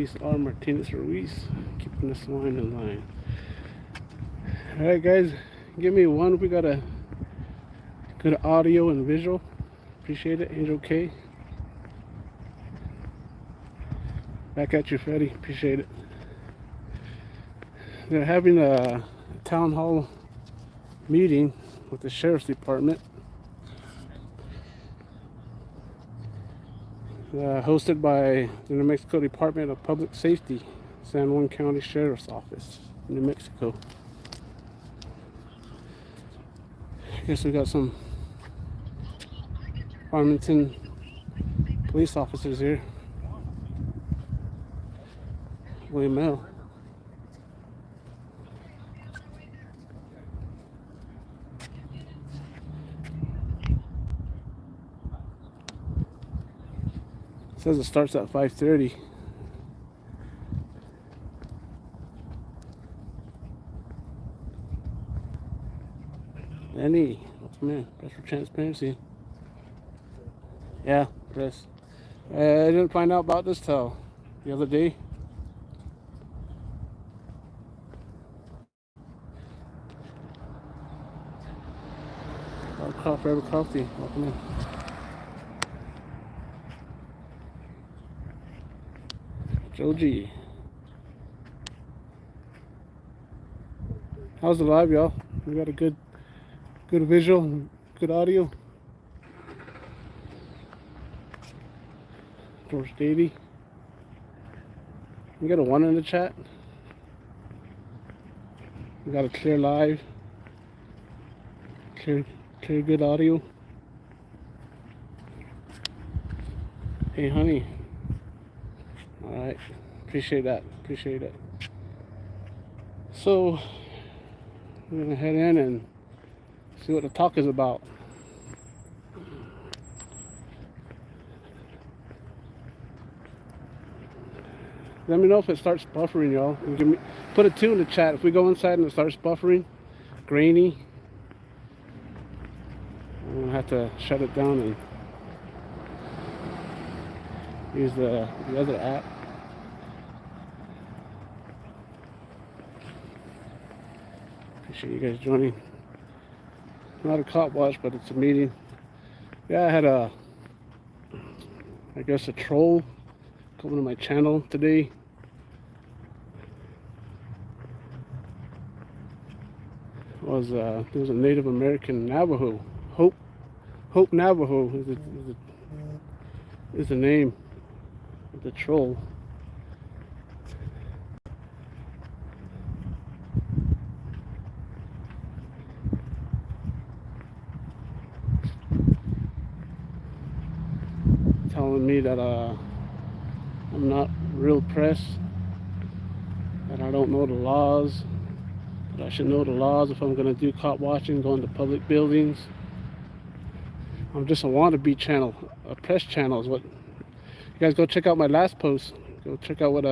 Luis R. Martinez Ruiz, keeping this line in line. Alright guys, give me one. We got a good audio and visual. Appreciate it. Angel K. Back at you, Freddie. Appreciate it. They're having a town hall meeting with the sheriff's department, hosted by the New Mexico Department of Public Safety, San Juan County Sheriff's Office, New Mexico. I guess we got some Farmington police officers here. William L. It says it starts at 5:30. Any, oh man, press for transparency. Yeah, press. I didn't find out about this till the other day. Forever Coffee, welcome in. Joe G. How's the live, y'all? We got a good visual, good audio. George Davey. We got a 1 in the chat. We got a clear live. Clear good audio. Hey honey. Alright. Appreciate that. Appreciate it. So we're gonna head in and see what the talk is about. Let me know if it starts buffering, y'all. Put a 2 in the chat. If we go inside and it starts buffering, grainy, I'm gonna have to shut it down and use the other app. Appreciate you guys joining. Not a cop watch, but it's a meeting. Yeah, I had I guess a troll coming to my channel today. There was a Native American Navajo. Hope Navajo is the name of the troll. Telling me that I'm not real press, that I don't know the laws, that I should know the laws if I'm going to do cop watching, go into public buildings. I'm just a wannabe channel, a press channel is what. You guys go check out my last post. Go check out what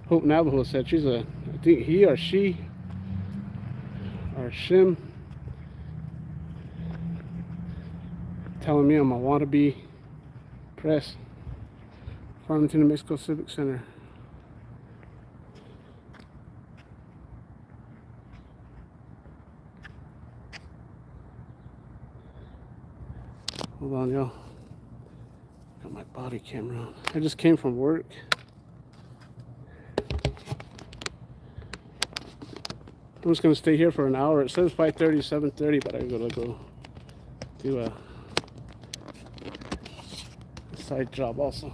Hope Navajo said. She's I think he or she or Shim, telling me I'm a wannabe press. Farmington, New Mexico Civic Center. Hold on, y'all. Got my body camera on. I just came from work. I'm just gonna stay here for an hour. It says 5:30, 7:30, but I'm gonna go do a side job also.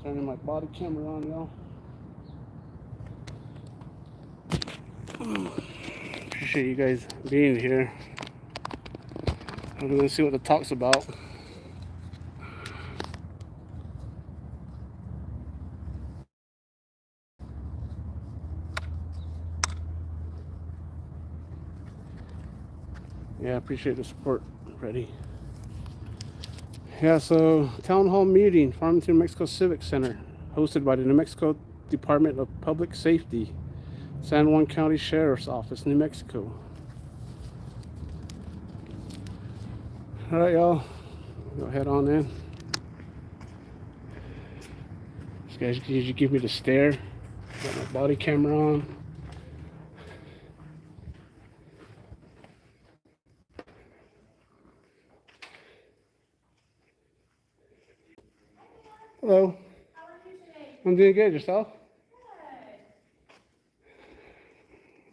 Turning my body camera on, y'all. Appreciate you guys being here. I'm gonna see what the talk's about. Yeah, I appreciate the support, Freddie. Yeah, so town hall meeting, Farmington, New Mexico Civic Center, hosted by the New Mexico Department of Public Safety, San Juan County Sheriff's Office, New Mexico. All right, y'all, go head on in. These guys usually give me the stare. Got my body camera on. Hello. How are you today? I'm doing good. Yourself? Good.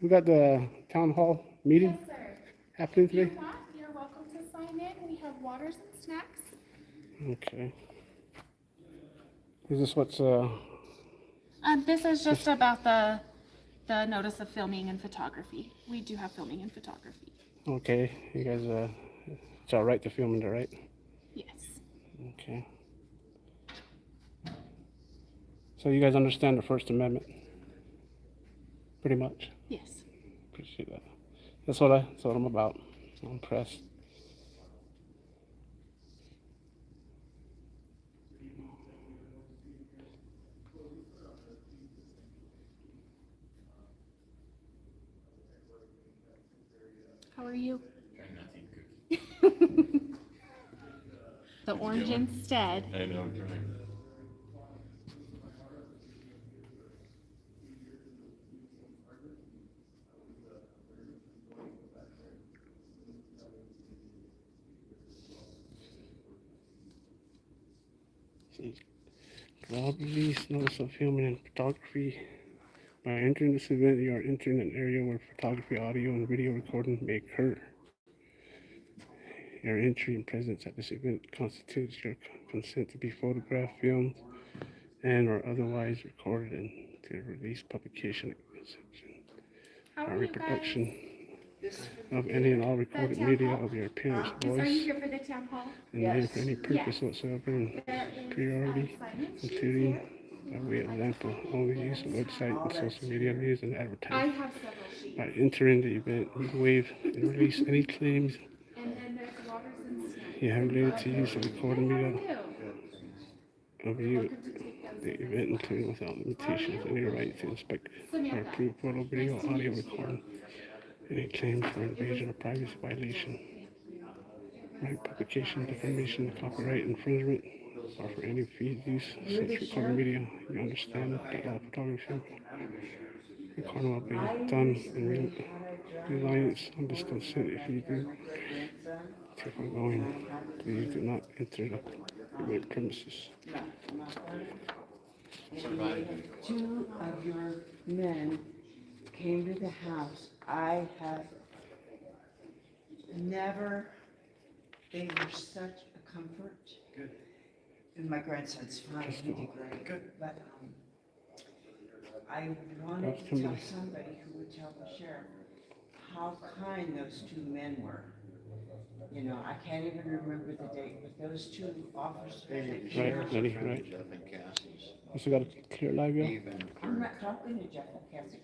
We got the town hall meeting Yes, sir. happening If you today. want, you're welcome to sign in. We have waters and snacks. Okay. Is this what's This is just about the notice of filming and photography. We do have filming and photography. okay? You guys it's all right to film in there, right? Yes. Okay. So you guys understand the First Amendment, pretty much. Yes. Appreciate that. That's what I'm about. I'm impressed. How are you? The orange instead. I know, right? Law release notice of filming and photography. By entering this event, you are entering an area where photography, audio, and video recording may occur. Your entry and presence at this event constitutes your consent to be photographed, filmed, and or otherwise recorded and to release, publication, How or are you guys? reproduction of any and all recorded media of your appearance, Are you voice, here for the town hall? and name for any purpose whatsoever, and There is priority, signage including here. by way of example, only use of website and social media news and I advertising. have several sheets. By entering the event, you waive and release any claims And then there's waters and snacks. you have related to use of recorded How are media you? of you, Welcome to take those the in. event, including without limitations, any right to inspect or approve photo, video, audio recording, any claims for invasion of privacy violation, right publication, defamation, copyright infringement, or for any fee use such recorded media. You understand that all photography recording will be done in reliance on this consent. If you do, to foregoing, please do not enter the event premises. Two of your men came to the house. I have never, they were such a comfort. Good. And my grandson's fine, he did great. Good. But I wanted to tell somebody who would tell the sheriff how kind those two men were. You know, I can't even remember the date, but those two officers that came out. Ready, right? Jeff and Cassie's. Also got a clear live, yeah? Even I'm not talking to Jeff and Cassie.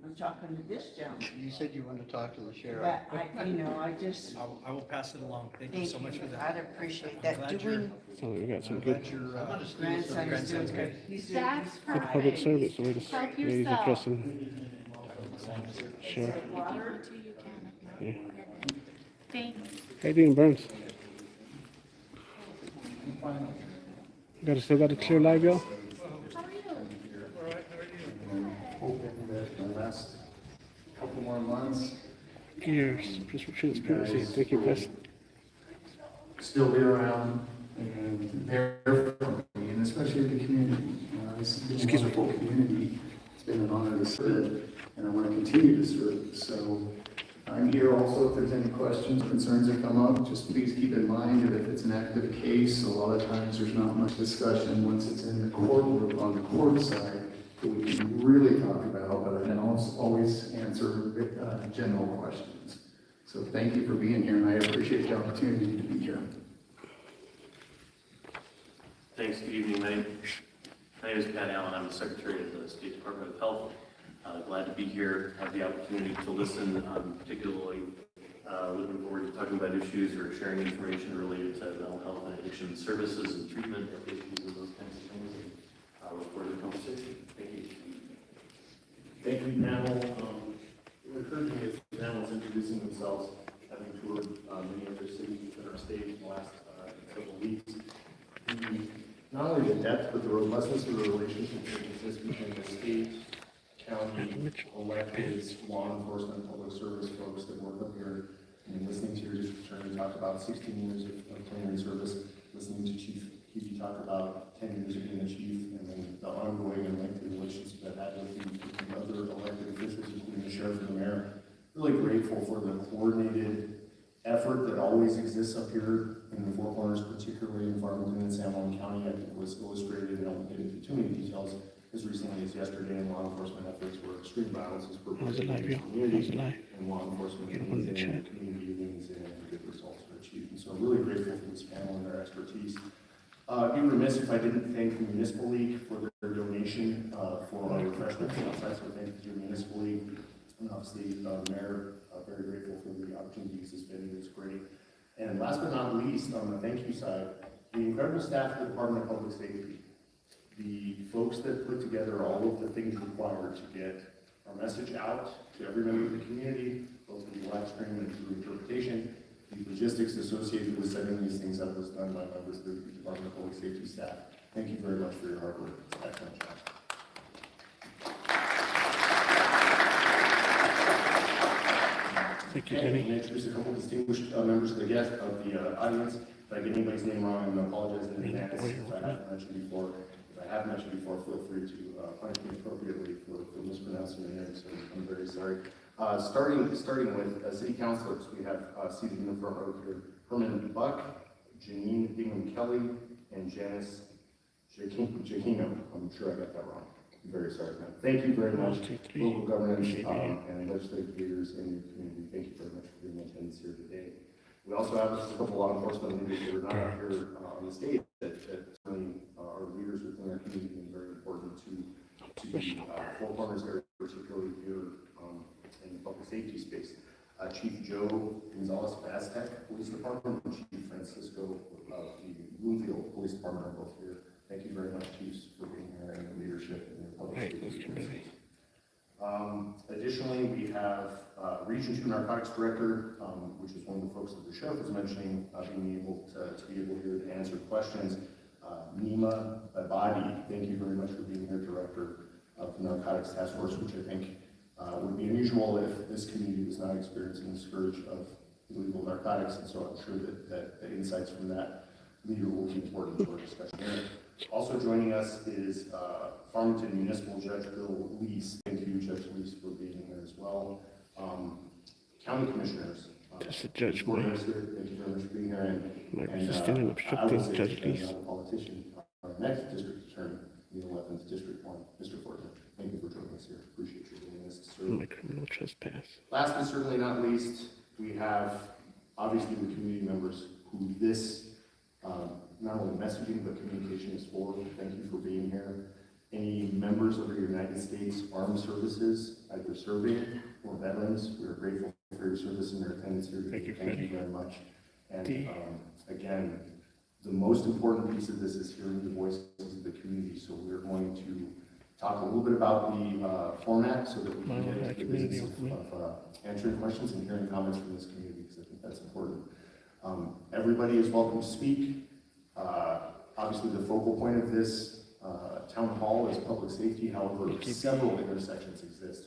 I'm talking to this gentleman. You said you wanted to talk to the sheriff. But I just, I will pass it along. Thank you thank so much for you. that. I'd appreciate I'm that. glad you're- Doing, So we got some I'm good, glad your grandson is grandson's doing good. good. He's doing, That's he's good fine. public service, the way the Help ladies yourself. addressing. Sure. Water until you can. Yeah. Thanks. How you doing, Burns? Still got a clear live, y'all? How are you? Hoping that the last couple more months Gears, transparency. Thank you, Chris. still be around and there for me, and especially the community. This has been a wonderful community. It's been an honor to serve, and I want to continue to serve. So I'm here also if there's any questions, concerns that come up, just please keep in mind that if it's an active case, a lot of times there's not much discussion once it's in the courtroom on the court side that we can really talk about, but I can also always answer general questions. So thank you for being here, and I appreciate the opportunity to be here. Thanks, good evening. My name is Pat Allen. I'm the Secretary of the State Department of Health. Glad to be here, have the opportunity to listen, particularly Looking forward to talking about issues or sharing information related to mental health and addiction services and treatment issues and those kinds of things. And I look forward to the conversation. Thank you. Thank you, panel. Encouraging as the panel is introducing themselves, having toured many other cities in our state in the last couple of weeks. Not only the depth, but the robustness of the relationship that exists between the state, county, electeds, law enforcement, public service folks that work up here. And listening to your district attorney talk about 16 years of plenary service, listening to Chief Hebe talk about 10 years of being a chief, and then the ongoing and lengthy relations that had with the other elected officials, including the sheriff and the mayor. Really grateful for the coordinated effort that always exists up here in the Four Corners, particularly in Farmington and San Juan County. I think was illustrated, and I won't get into too many details, as recently as yesterday in law enforcement efforts where extreme violence is perpetrated in the community, and law enforcement leans in, and the community leans in, and good results are achieved. And so I'm really grateful for this panel and their expertise. I'd be remiss if I didn't thank the Municipal League for their donation for our refreshments outside, so thank you to the Municipal League. And obviously, Mayor, very grateful for the opportunity to spend it. It's great. And last but not least, on the thank you side, the incredible staff of the Department of Public Safety, the folks that put together all of the things required to get our message out to every member of the community, both through live stream and through interpretation. The logistics associated with setting these things up was done by members of the Department of Public Safety staff. Thank you very much for your hard work. Excellent job. Thank you, Okay, I'm Kenny. going to introduce a couple of distinguished members of the audience. If I get anybody's name wrong, I'm going to apologize in advance. If I haven't mentioned before, feel free to punish me appropriately for mispronouncing your name. So I'm very sorry. Starting with city councilors, we have seated in the front row here: Herman Buck, Janine Bingham Kelly, and Janice Jacquino. I'm sure I got that wrong. I'm very sorry, man. Thank you very much, local governance and legislative leaders in your community. Thank you very much for being in attendance here today. We also have just a couple law enforcement leaders that are not out here on the stage that certainly are leaders within our community and very important to the Four Corners area, particularly here in the public safety space. Chief Joe Gonzalez of Aztec Police Department and Chief Francisco of the Bloomfield Police Department are both here. Thank you very much, Chiefs, for being here and the leadership in your public safety. Additionally, we have Region 2 Narcotics Director, which is one of the folks that the sheriff was mentioning, being able to be able here to answer questions. Nima Abadi, thank you very much for being here, Director of the Narcotics Task Force, which I think would be unusual if this community was not experiencing the scourge of illegal narcotics, and so I'm sure that the insights from that leader will be important to our discussion here. Also joining us is Farmington Municipal Judge Bill Lease. Thank you, Judge Lease, for being here as well. County Commissioners. Just a judge, thank you very much for being here. My resisting and obstructing Judge Lease. As a politician, our next district attorney, the 11th District 1, Mr. Fortner. Thank you for joining us here. Appreciate your willingness to serve. My criminal trespass. Last but certainly not least, we have obviously the community members who this not only messaging but communication is for. Thank you for being here. Any members of the United States Armed Services, either serving or veterans, we are grateful for your service and your attendance here today. Thank you very much. And again, the most important piece of this is hearing the voices of the community. So we're going to talk a little bit about the format so that we can get into the business of answering questions and hearing comments from this community, because I think that's important. Everybody is welcome to speak. Obviously, the focal point of this town hall is public safety. However, several intersections exist.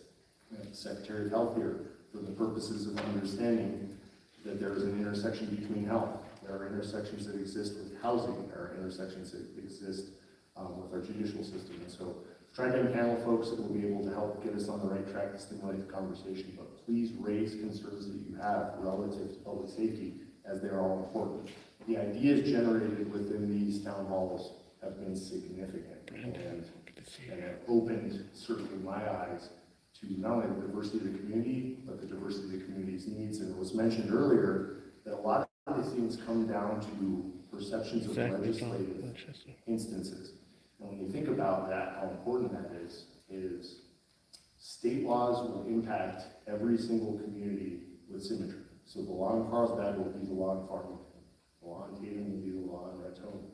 We have the Secretary of Health here for the purposes of understanding that there is an intersection between health. There are intersections that exist with housing. There are intersections that exist with our judicial system. And so trying to panel folks that will be able to help get us on the right track to stimulate the conversation. But please raise concerns that you have relative to public safety, as they are all important. The ideas generated within these town halls have been significant and have opened certainly my eyes to not only the diversity of the community, but the diversity of the community's needs. And it was mentioned earlier that a lot of these things come down to perceptions of legislative instances. And when you think about that, how important that is state laws will impact every single community with symmetry. So the law in Carlsbad will be the law in Farmington. The law in Tatum will be the law in Raton.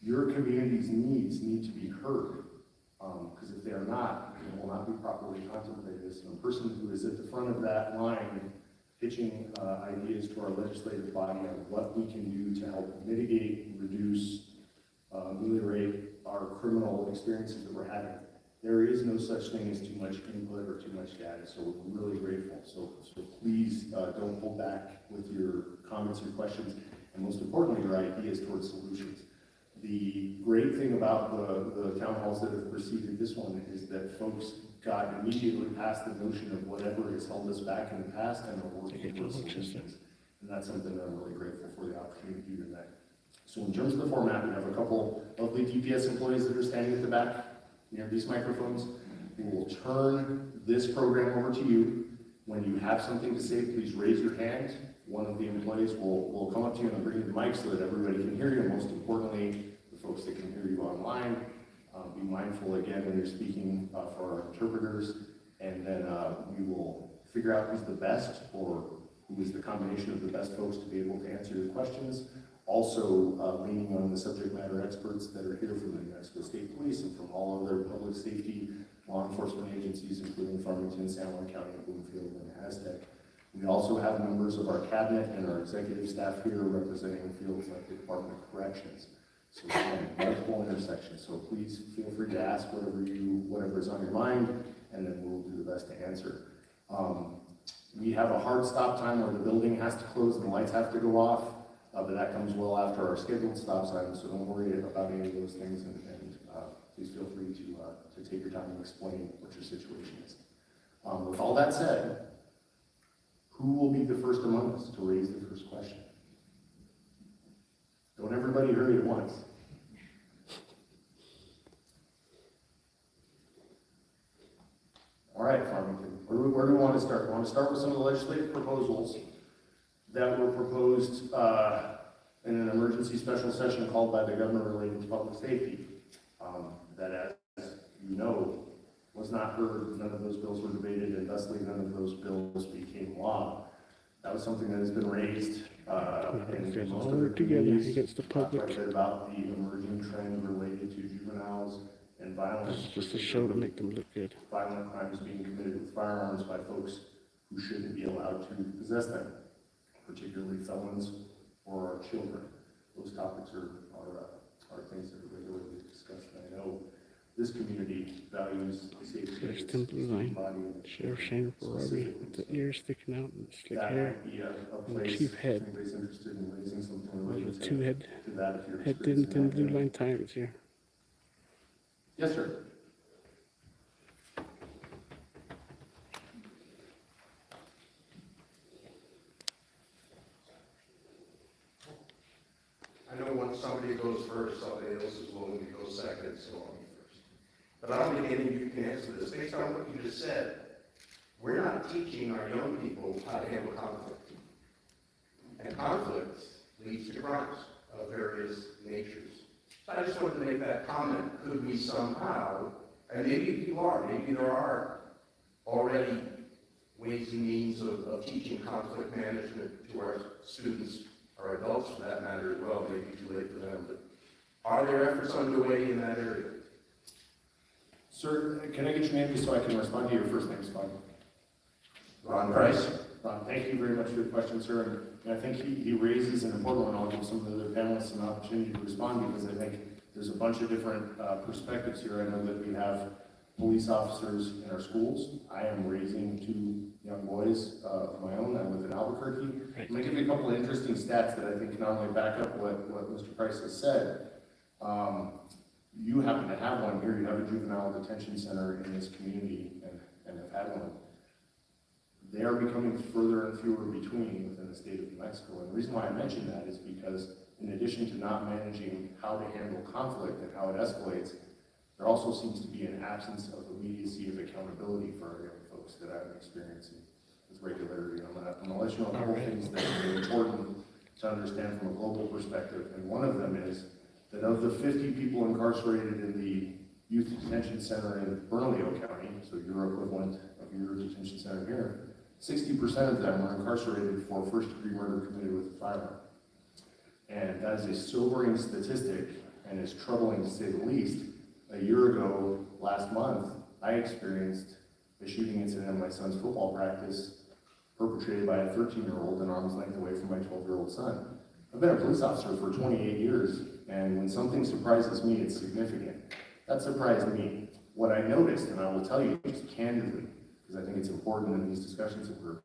Your community's needs need to be heard, because if they are not, it will not be properly contemplated. So a person who is at the front of that line pitching ideas to our legislative body on what we can do to help mitigate, reduce, ameliorate our criminal experiences that we're having. There is no such thing as too much input or too much data, so we're really grateful. So please don't hold back with your comments or questions, and most importantly, your ideas towards solutions. The great thing about the town halls that have preceded this one is that folks got immediately past the notion of whatever has held us back in the past and are working towards solutions. And that's something that I'm really grateful for the opportunity to do tonight. So in terms of the format, we have a couple lovely TPS employees that are standing at the back near these microphones. We will turn this program over to you. When you have something to say, please raise your hand. One of the employees will come up to you and bring you the mic so that everybody can hear you. And most importantly, the folks that can hear you online, be mindful again when you're speaking for our interpreters. And then we will figure out who's the best or who is the combination of the best folks to be able to answer your questions. Also leaning on the subject matter experts that are here from the New Mexico State Police and from all other public safety law enforcement agencies, including Farmington, San Juan County, Bloomfield, and Aztec. We also have members of our cabinet and our executive staff here representing fields like the Department of Corrections. So again, multiple intersections. So please feel free to ask whatever is on your mind, and then we'll do the best to answer. We have a hard stop time where the building has to close and the lights have to go off, but that comes well after our scheduled stop sign. So don't worry about any of those things, and please feel free to take your time and explain what your situation is. With all that said, who will be the first among us to raise the first question? Don't everybody hurry at once. All right, Farmington, where do we want to start? We want to start with some of the legislative proposals that were proposed in an emergency special session called by the governor relating to public safety. That, as you know, was not heard. None of those bills were debated, and thusly none of those bills became law. That was something that has been raised in most of the communities. Against the public. Quite a bit about the emerging trend related to juveniles and violence. This is just a show to make them look good. Violent crimes being committed with firearms by folks who shouldn't be allowed to possess them, particularly felons or our children. Those topics are things that are regularly discussed. And I know this community values the safety of its Line. body and Sheriff Shane Ferrari with the ears sticking out and slick hair. might be a and place chief head. if anybody's interested in raising something related With two head to that. If you're head experiencing thin that. blue line tires here. Yes, sir. I know when somebody goes first, somebody else is willing to go second, so I'll be first. But I don't think any of you can answer this. Based on what you just said, we're not teaching our young people how to handle conflict. And conflict leads to crimes of various natures. So I just wanted to make that comment. Could we somehow, and maybe you are, maybe there are already ways and means of teaching conflict management to our students, or adults for that matter as well, maybe too late for them, but are there efforts underway in that area? Sir, can I get your name just so I can respond to your first name, Spot? Ron Price? Ron, thank you very much for your question, sir. And I think he raises an important one. I'll give some of the other panelists an opportunity to respond because I think there's a bunch of different perspectives here. I know that we have police officers in our schools. I am raising two young boys of my own. I live in Albuquerque. I'm going to give you a couple of interesting stats that I think can not only back up what Mr. Price has said. You happen to have one here. You have a juvenile detention center in this community and have had one. They are becoming further and fewer between within the state of New Mexico. And the reason why I mention that is because in addition to not managing how to handle conflict and how it escalates, there also seems to be an absence of immediacy of accountability for our young folks that I'm experiencing with regularity. I'm gonna let you know a couple things that are important to understand from a global perspective. And one of them is that of the 50 people incarcerated in the youth detention center in Bernalillo County, so your equivalent of your detention center here, 60% of them were incarcerated for first-degree murder committed with a firearm. And that is a sobering statistic and is troubling to say the least. A year ago, last month, I experienced a shooting incident at my son's football practice perpetrated by a 13-year-old an arm's length away from my 12-year-old son. I've been a police officer for 28 years, and when something surprises me, it's significant. That surprised me. What I noticed, and I will tell you just candidly, because I think it's important in these discussions that we're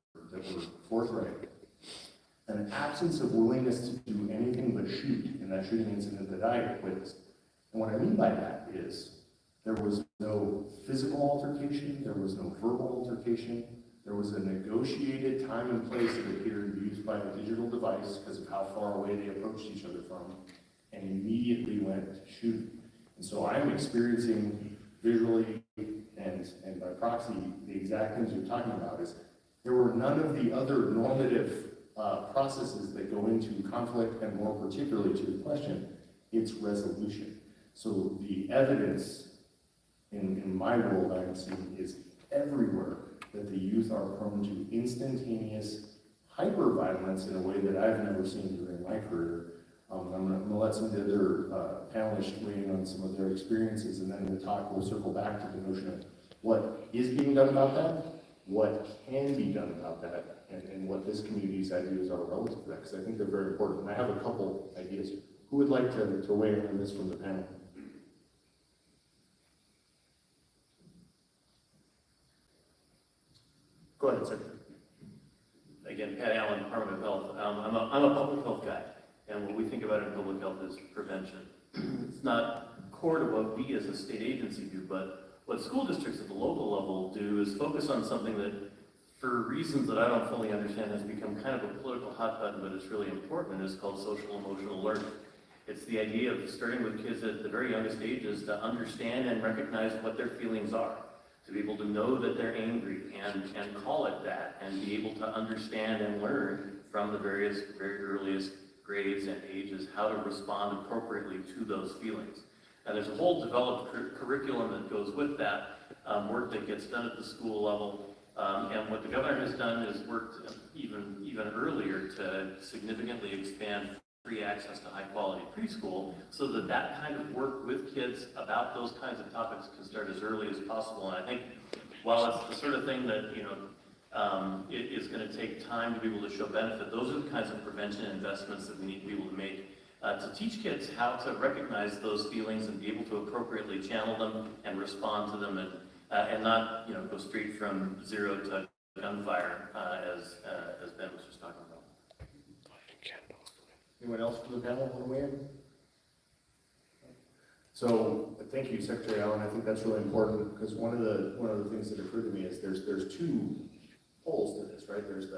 forthright, an absence of willingness to do anything but shoot in that shooting incident that I witnessed. And what I mean by that is there was no physical altercation, there was no verbal altercation, there was a negotiated time and place that appeared used by a digital device because of how far away they approached each other from, and immediately went to shoot. And so I'm experiencing visually and by proxy the exact things you're talking about. Is there were none of the other normative processes that go into conflict, and more particularly to the question, its resolution. So the evidence in my world I'm seeing is everywhere that the youth are prone to instantaneous hyper-violence in a way that I've never seen during my career. I'm gonna let some of the other panelists weigh in on some of their experiences, and then in the talk we'll circle back to the notion of what is being done about that, what can be done about that, and what this community's ideas are relative to that, because I think they're very important. And I have a couple ideas. Who would like to weigh in on this from the panel? Go ahead, sir. Again, Pat Allen, Department of Health. I'm a public health guy, and what we think about in public health is prevention. It's not core to what we as a state agency do, but what school districts at the local level do is focus on something that, for reasons that I don't fully understand, has become kind of a political hot button, but it's really important, and it's called social emotional learning. It's the idea of starting with kids at the very youngest ages to understand and recognize what their feelings are, to be able to know that they're angry and call it that, and be able to understand and learn from the very earliest grades and ages how to respond appropriately to those feelings. And there's a whole developed curriculum that goes with that, work that gets done at the school level. And what the governor has done is worked even earlier to significantly expand free access to high quality preschool, so that that kind of work with kids about those kinds of topics can start as early as possible. And I think while it's the sort of thing that, it is going to take time to be able to show benefit, those are the kinds of prevention investments that we need to be able to make to teach kids how to recognize those feelings and be able to appropriately channel them and respond to them, and not go straight from zero to gunfire as Ben was just talking about. Anyone else from the panel want to weigh in? So thank you, Secretary Allen. I think that's really important, because one of the things that occurred to me is there's two poles to this, right? There's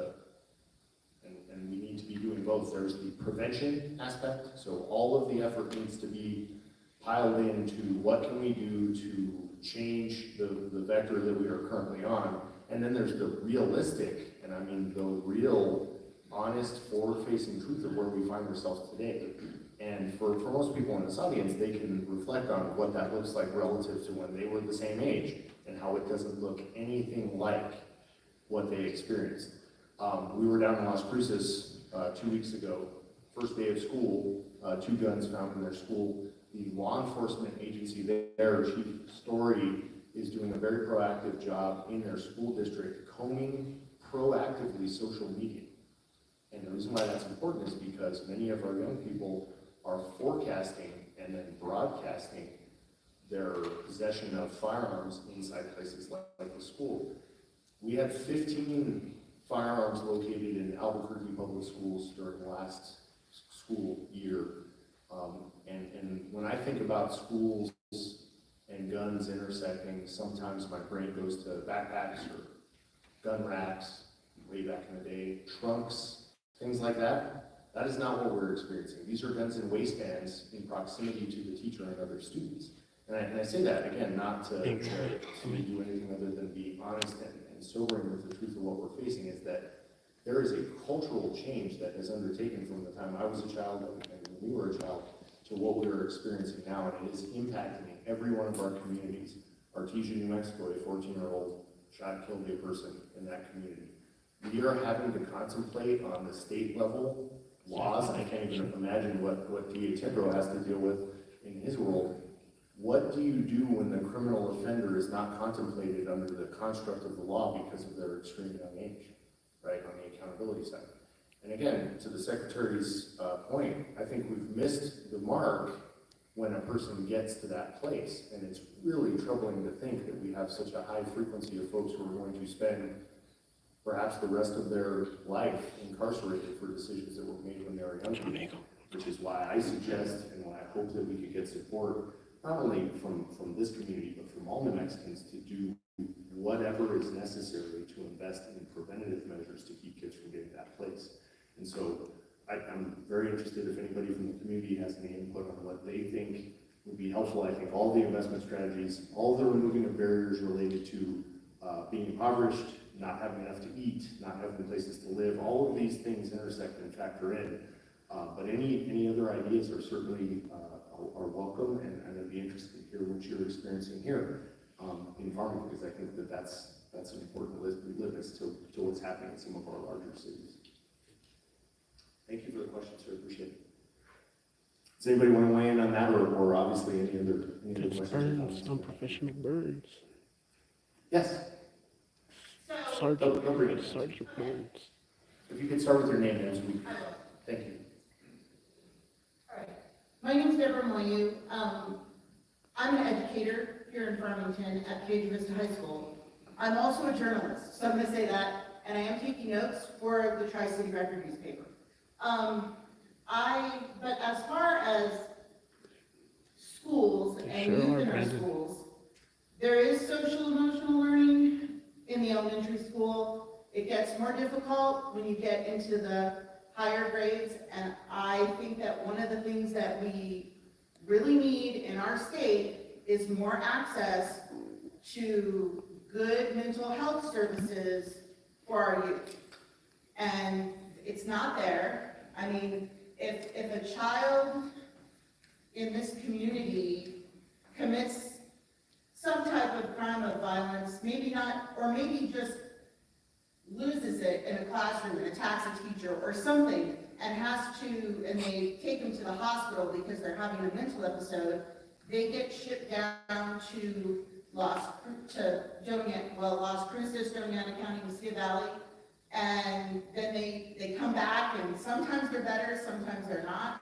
and we need to be doing both. There's the prevention aspect, so all of the effort needs to be piled into what can we do to change the vector that we are currently on, and then there's the realistic, and I mean the real, honest, forward-facing truth of where we find ourselves today. And for most people in this audience, they can reflect on what that looks like relative to when they were the same age, and how it doesn't look anything like what they experienced. We were down in Las Cruces 2 weeks ago, first day of school, 2 guns found in their school. The law enforcement agency there, Chief Story, is doing a very proactive job in their school district, combing proactively social media. And the reason why that's important is because many of our young people are forecasting and then broadcasting their possession of firearms inside places like the school. We had 15 firearms located in Albuquerque public schools during the last school year. And when I think about schools and guns intersecting, sometimes my brain goes to backpacks or gun racks, way back in the day, trunks, things like that. That is not what we're experiencing. These are guns in waistbands in proximity to the teacher and other students. And I say that, again, not to do anything other than be honest and sobering with the truth of what we're facing, is that there is a cultural change that has undertaken from the time I was a child and when we were a child to what we are experiencing now, and it is impacting every one of our communities. Artesia, New Mexico, a 14-year-old shot and killed a person in that community. we are having to contemplate on the state level laws, and I can't even imagine what DA Tidrow has to deal with in his world. What do you do when the criminal offender is not contemplated under the construct of the law because of their extreme young age, right, on the accountability side? And again, to the Secretary's point, I think we've missed the mark when a person gets to that place. And it's really troubling to think that we have such a high frequency of folks who are going to spend perhaps the rest of their life incarcerated for decisions that were made when they were young, which is why I suggest and why I hope that we could get support, not only from this community, but from all New Mexicans, to do whatever is necessary to invest in preventative measures to keep kids from getting to that place. And so I'm very interested if anybody from the community has any input on what they think would be helpful. I think all the investment strategies, all the removing of barriers related to being impoverished, not having enough to eat, not having places to live, all of these things intersect and factor in. But any other ideas are certainly are welcome, and I'd be interested to hear what you're experiencing here in Farmington, because I think that that's an important litmus to what's happening in some of our larger cities. Thank you for the question, sir. Appreciate it. Does anybody want to weigh in on that, or obviously any other questions? Burns, unprofessional Burns. Yes. Sergeant, Don't bring it. Sergeant Burns. If you could start with your name, as we. Thank you. All right. My name is Deborah Moyu. I'm an educator here in Farmington at Cage Vista High School. I'm also a journalist, so I'm going to say that, and I am taking notes for the Tri-City Record newspaper. But as far as schools and Sure youth are, in our Brandon. schools, there is social emotional learning in the elementary school. It gets more difficult when you get into the higher grades, and I think that one of the things that we really need in our state is more access to good mental health services for our youth. And it's not there. I mean, if a child in this community commits some type of crime of violence, maybe not, or maybe just loses it in a classroom and attacks a teacher or something, and they take them to the hospital because they're having a mental episode, they get shipped down to Las Cruces, Doñana County, Mesilla Valley, and then they come back, and sometimes they're better, sometimes they're not.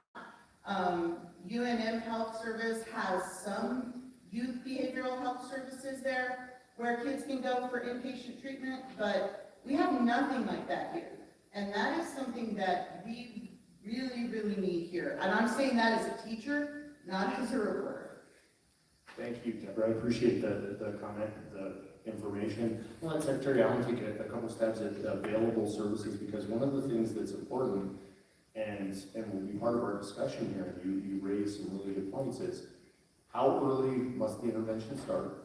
UNM Health Service has some youth behavioral health services there where kids can go for inpatient treatment, but we have nothing like that here. And that is something that we really, really need here. And I'm saying that as a teacher, not as a reporter. Thank you, Deborah. I appreciate the comment, the information. Well, let Secretary Allen take a couple stabs at available services, because one of the things that's important and will be part of our discussion here, and you raised some really good points, is how early must the intervention start,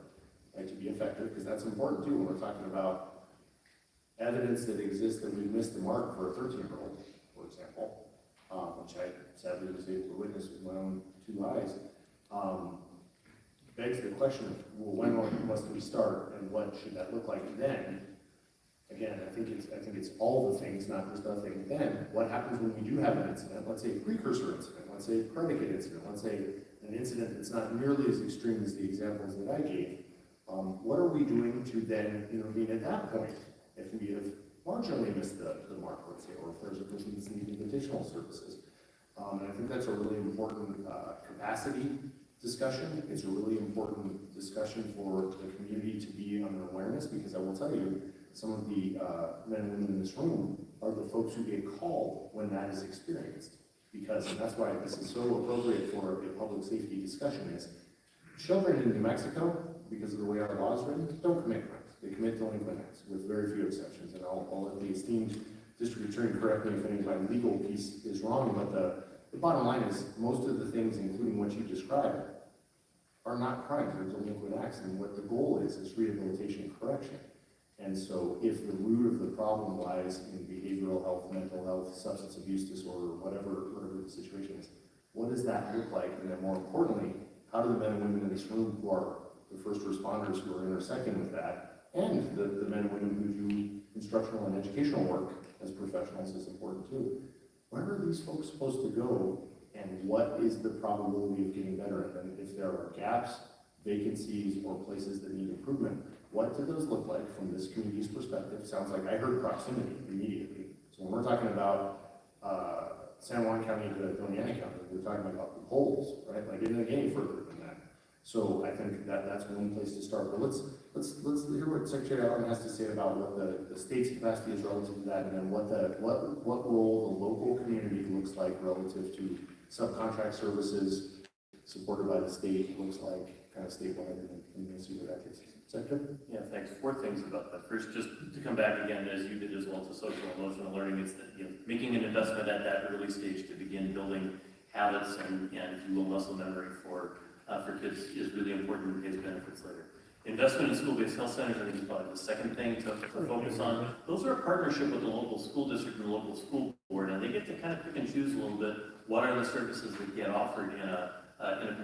right, to be effective? Because that's important too when we're talking about evidence that exists that we missed the mark for a 13-year-old, for example, which I sadly was able to witness with my own 2 eyes. Begs the question of, well, when must we start, and what should that look like then? Again, I think it's all the things, not just nothing. Then, what happens when we do have an incident? Let's say a precursor incident, let's say a predicate incident, let's say an incident that's not nearly as extreme as the examples that I gave. What are we doing to then intervene at that point if we have marginally missed the mark, let's say, or if there's a person that's needing additional services? And I think that's a really important capacity discussion. It's a really important discussion for the community to be under awareness, because I will tell you, some of the men and women in this room are the folks who get called when that is experienced. Because, and that's why this is so appropriate for a public safety discussion, is children in New Mexico, because of the way our law is written, don't commit crimes. They commit delinquent acts, with very few exceptions. And I'll let the esteemed district attorney correct me if any of my legal piece is wrong, but the bottom line is most of the things, including what you described, are not crimes, they're delinquent acts, and what the goal is rehabilitation and correction. And so if the root of the problem lies in behavioral health, mental health, substance abuse disorder, whatever the situation is, what does that look like? And then more importantly, how do the men and women in this room who are the first responders who are intersecting with that And the men and women who do instructional and educational work as professionals is important too. Where are these folks supposed to go, and what is the probability of getting better? And if there are gaps, vacancies, or places that need improvement, what do those look like from this community's perspective? Sounds like I heard proximity immediately. So when we're talking about San Juan County to Doñana County, we're talking about the polls, right? Like getting a game further than that. So I think that's one place to start. But let's hear what Secretary Allen has to say about what the state's capacity is relative to that, and then what role the local community looks like relative to subcontract services supported by the state looks like kind of statewide, and we'll see where that takes us. Secretary? Yeah, thanks. 4 things about that. First, just to come back again, as you did as well, to social and emotional learning, it's that, making an investment at that early stage to begin building habits and if you will, muscle memory for kids is really important and pays benefits later. Investment in school-based health centers, I think, is probably the second thing to focus on. Those are a partnership with the local school district and the local school board, and they get to kind of pick and choose a little bit what are the services that get offered in a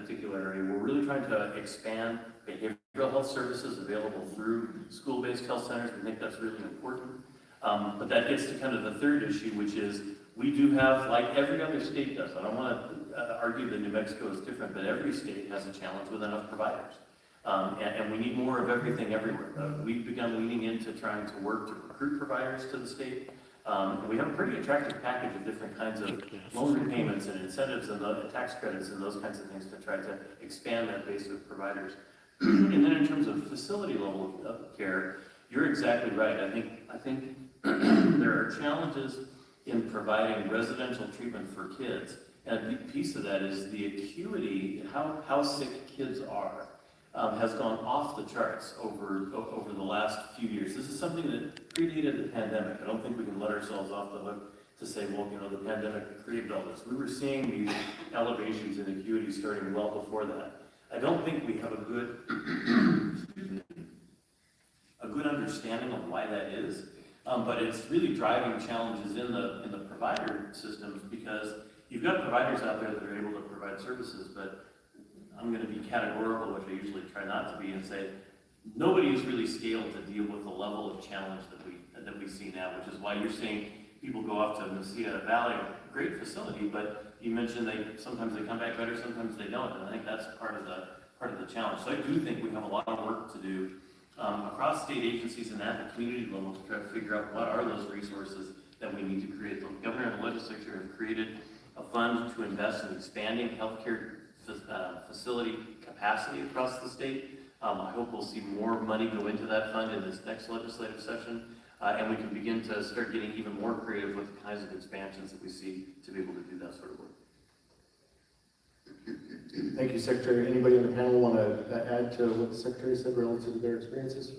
particular area. We're really trying to expand behavioral health services available through school-based health centers. We think that's really important. But that gets to kind of the third issue, which is we do have, like every other state does, I don't want to argue that New Mexico is different, but every state has a challenge with enough providers. And we need more of everything everywhere. We've begun leaning into trying to work to recruit providers to the state. And we have a pretty attractive package of different kinds of loan repayments and incentives and tax credits and those kinds of things to try to expand that base of providers. And then in terms of facility level of care, you're exactly right. I think there are challenges in providing residential treatment for kids. And a big piece of that is the acuity, how sick kids are. Has gone off the charts over the last few years. This is something that predated the pandemic. I don't think we can let ourselves off the hook to say, well, the pandemic created all this. We were seeing these elevations in acuity starting well before that. I don't think we have a good understanding of why that is, but it's really driving challenges in the provider systems because you've got providers out there that are able to provide services, but I'm going to be categorical, which I usually try not to be, and say nobody has really scaled to deal with the level of challenge that we see now, which is why you're seeing people go off to Mesilla Valley, great facility, but you mentioned sometimes they come back better, sometimes they don't, and I think that's part of the challenge. So I do think we have a lot of work to do across state agencies and at the community level to try to figure out what are those resources that we need to create. The governor and the legislature have created a fund to invest in expanding healthcare facility capacity across the state. I hope we'll see more money go into that fund in this next legislative session, and we can begin to start getting even more creative with the kinds of expansions that we see to be able to do that sort of work. Thank you, Secretary. Anybody on the panel want to add to what the Secretary said relative to their experiences?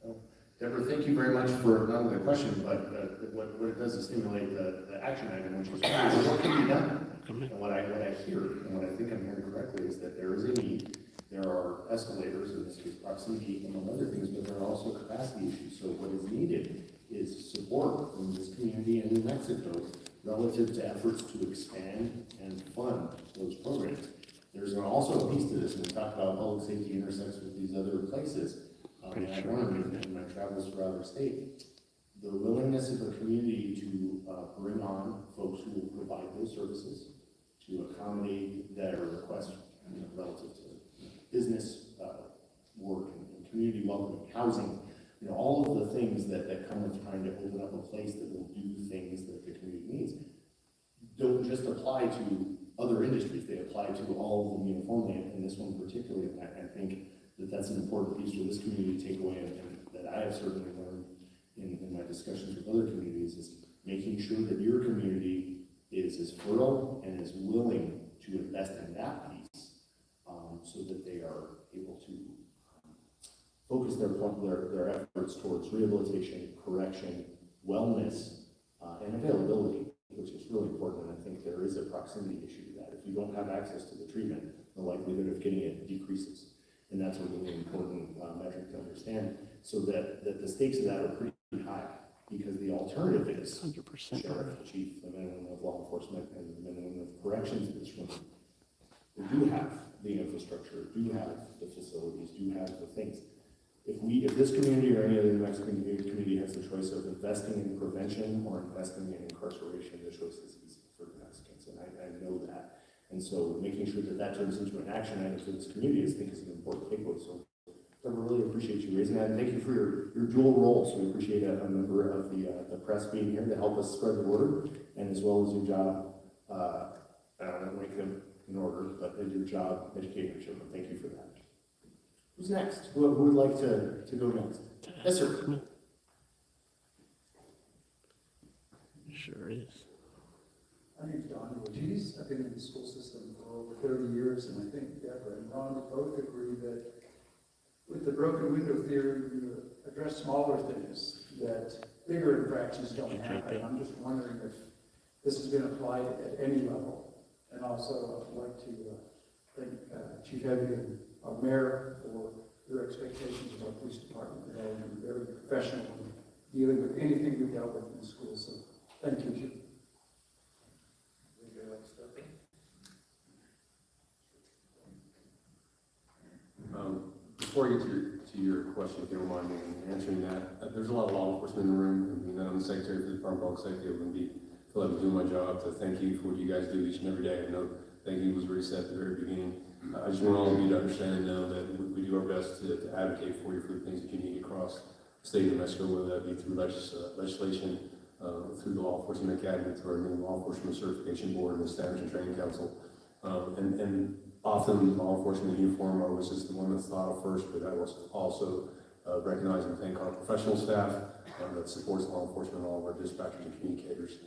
No. Deborah, thank you very much for not only the question, but what it does is stimulate the action item, which is what can be done. And what I hear, and what I think I'm hearing correctly, is that there is a need. There are escalators, in this case proximity, among other things, but there are also capacity issues. So what is needed is support from this community in New Mexico relative to efforts to expand and fund those programs. There's also a piece to this, and we talked about public safety intersects with these other places. And I learned in my travels throughout our state, the willingness of the community to bring on folks who will provide those services, to accommodate their requests relative to business work and community welcoming, housing, all of the things that come with trying to open up a place that will do things that the community needs, don't just apply to other industries, they apply to all of them uniformly, and this one particularly. And I think that's an important piece for this community to take away, and that I have certainly learned in my discussions with other communities, is making sure that your community is as fertile and as willing to invest in that piece, so that they are able to focus their efforts towards rehabilitation, correction, wellness, and availability, which is really important. And I think there is a proximity issue to that. If you don't have access to the treatment, the likelihood of getting it decreases. And that's a really important metric to understand, so that the stakes of that are pretty high, because the alternative is 100%. sheriff, the chief, the men and women of law enforcement, and the men and women of corrections in this room. They do have the infrastructure, do have the facilities, do have the things. if this community or any other next community has the choice of investing in prevention or investing in incarceration, the choice is easy for the Mexicans, and I know that. And so making sure that that turns into an action item for this community, I think, is an important takeaway. So I really appreciate you raising that, and thank you for your dual roles. We appreciate a member of the press being here to help us spread the word, and as well as your job, I don't know, make them in order, but your job educating your children. Thank you for that. Who's next? Who would like to go next? Yes, sir. Sure is. My name's Don Ortiz. I've been in the school system for over 30 years, and I think Deborah and Ron would both agree that with the broken window theory, you address smaller things that bigger infractions don't happen. I'm just wondering if this has been applied at any level. And also, I'd like to thank Chief Heavy and our mayor for your expectations of our police department. They've all been very professional in dealing with anything we've dealt with in the school. So, thank you, Chief. Before I get to your question, if you don't mind me answering that, there's a lot of law enforcement in the room. I mean, I'm the secretary for the Department of Public Safety. I feel like I'm doing my job to thank you for what you guys do each and every day. I know thank you was very said at the very beginning. I just want all of you to understand and know that we do our best to advocate for you for the things that you need across the state of New Mexico, whether that be through legislation, through the Law Enforcement Academy, through our new Law Enforcement Certification Board and the Establishment Training Council. And often law enforcement in uniform always is the one that's thought of first, but I also recognize and thank our professional staff that supports law enforcement, all of our dispatchers and communicators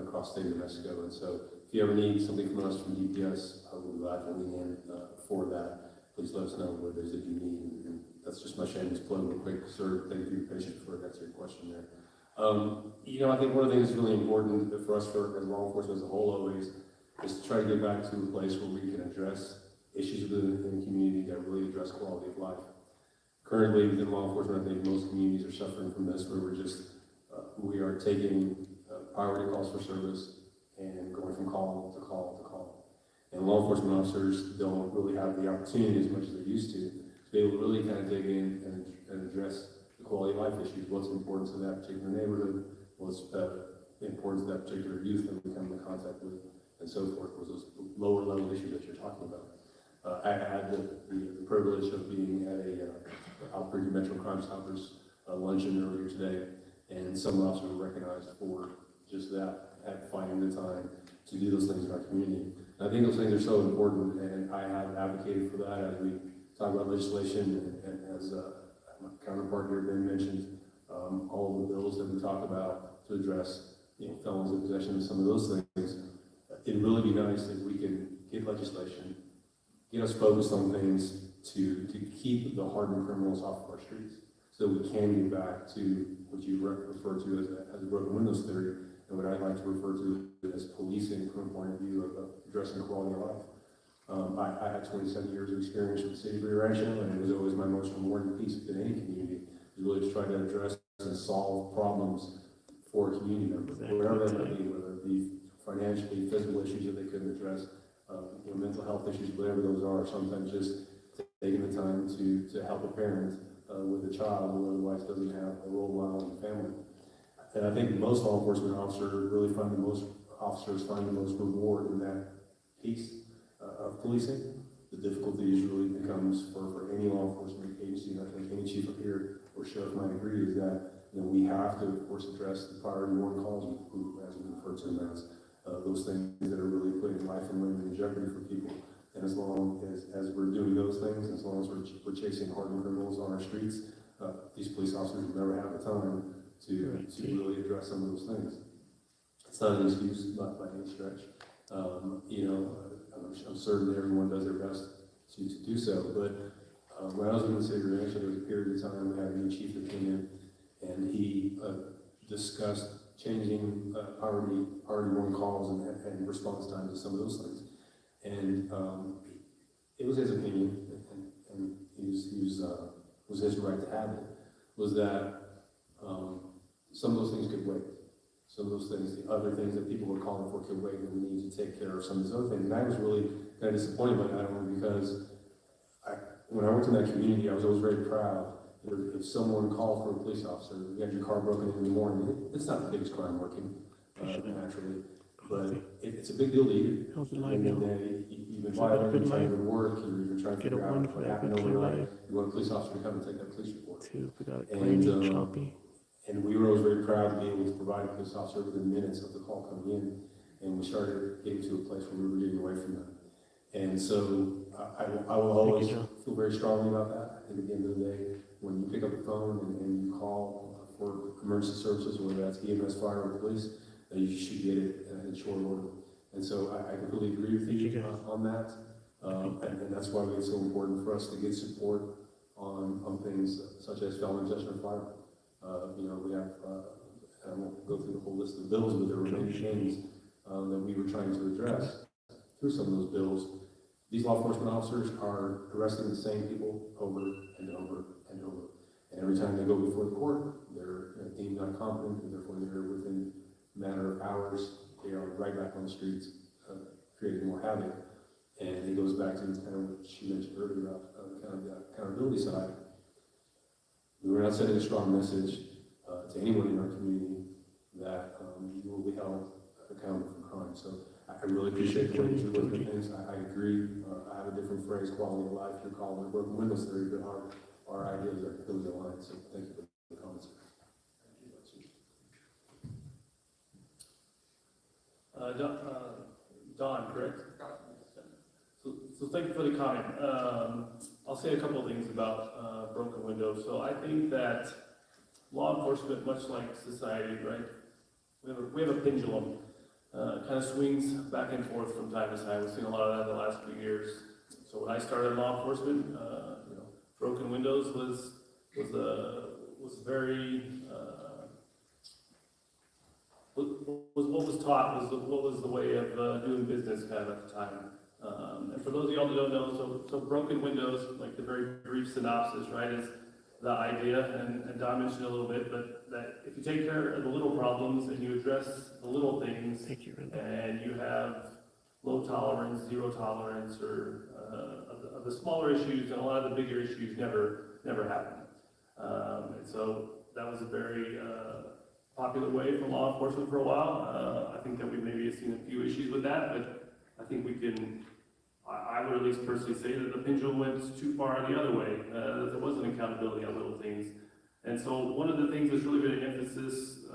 across the state of New Mexico. And so if you ever need something from us from DPS, we'll be glad to lean in for that. Please let us know what it is that you need. And that's just my shameless plug real quick, sir. Thank you for your patience before I got to your question there. I think one of the things that's really important for us as law enforcement as a whole always is to try to get back to a place where we can address issues within the community that really address quality of life. Currently, within law enforcement, I think most communities are suffering from this, where we are taking priority calls for service and going from call to call to call. And law enforcement officers don't really have the opportunity as much as they used to be able to really kind of dig in and address the quality of life issues. What's important to that particular neighborhood? What's important to that particular youth that we come into contact with? And so forth, was those lower level issues that you're talking about. I had the privilege of being at a Albuquerque Metro Crime Stoppers luncheon earlier today, and some officers were recognized for just that, at finding the time to do those things in our community. And I think those things are so important, and I have advocated for that as we talk about legislation, and as my counterpart here, Ben, mentioned, all of the bills that we talk about to address felons in possession and some of those things. It'd really be nice if we could get legislation, get us focused on things to keep the hardened criminals off of our streets, so that we can get back to what you refer to as a broken windows theory, and what I'd like to refer to as policing from a point of view of addressing quality of life. I had 27 years of experience with the city of Rio Rancho, and it was always my most rewarding piece within any community, is really to try to address and solve problems for a community member, wherever that might be, whether it be financially, physical issues that they couldn't address, mental health issues, whatever those are. Sometimes just taking the time to help a parent with a child who otherwise doesn't have a role model in the family. And I think most law enforcement officers find the most reward in that piece of policing. The difficulty really becomes for any law enforcement agency, and I think any chief up here or sheriff might agree, is that we have to, of course, address the priority one calls, as we refer to them as. Those things that are really putting life and limb in jeopardy for people. And as long as we're doing those things, as long as we're chasing hardened criminals on our streets, these police officers will never have the time to really address some of those things. It's not an excuse, not by any stretch. I'm certain that everyone does their best to do so. But when I was in the city of Rancho, there was a period of time we had a new chief that came in, and he discussed changing priority one calls and response times to some of those things. And it was his opinion, and it was his right to have it, was that some of those things could wait. Some of those things, the other things that people were calling for could wait, and we need to take care of some of those other things. And I was really kind of disappointed by that one, because when I worked in that community, I was always very proud. If someone called for a police officer, you had your car broken in the morning, it's not the biggest crime working, naturally, but it's a big deal to you. How's the At the live end of now? the day, you've been violated, you're trying to go to work, you're trying to Get a figure one out for what that happened picture overnight. live. You want a police officer to come and take that police report. Two, we got a And, grainy, choppy. and we were always very proud to be able to provide a police officer within minutes of the call coming in. And we started getting to a place where we were getting away from that. And so I will always feel very strongly about that. I think at the end of the day, when you pick up the phone and you call for emergency services, whether that's EMS, fire, or police, you should get it in short order. And so I completely agree with you on that. And that's why it's so important for us to get support on things such as felon possession of fire. You know, we have, I won't go through the whole list of bills, but there were many things that we were trying to address through some of those bills. These law enforcement officers are arresting the same people over and over and over. And every time they go before the court, they're deemed not competent, and therefore they're within a matter of hours, they are right back on the streets, creating more havoc. And it goes back to kind of what she mentioned earlier about kind of the accountability side. We were not sending a strong message to anyone in our community that you will be held accountable for crime. So I really appreciate the way that you're looking at things. I agree. I have a different phrase, quality of life. You're calling it broken windows theory, but our ideas are completely aligned. So thank you for the comments. Don, correct? So thank you for the comment. I'll say a couple of things about broken windows. So I think that law enforcement, much like society, right? We have a pendulum. Kind of swings back and forth from time to time. We've seen a lot of that in the last few years. So when I started law enforcement, you know, broken windows was very was what was taught, what was the way of doing business kind of at the time. And for those of y'all that don't know, so broken windows, like the very brief synopsis, right, is the idea, and Don mentioned a little bit, but that if you take care of the little problems and you address the little things, and you have low tolerance, zero tolerance, or of the smaller issues, and a lot of the bigger issues never happen. And so that was a very popular way for law enforcement for a while. I think that we maybe have seen a few issues with that, but I think we can, I would at least personally say that the pendulum went too far the other way. There wasn't accountability on little things. And so one of the things that's really been an emphasis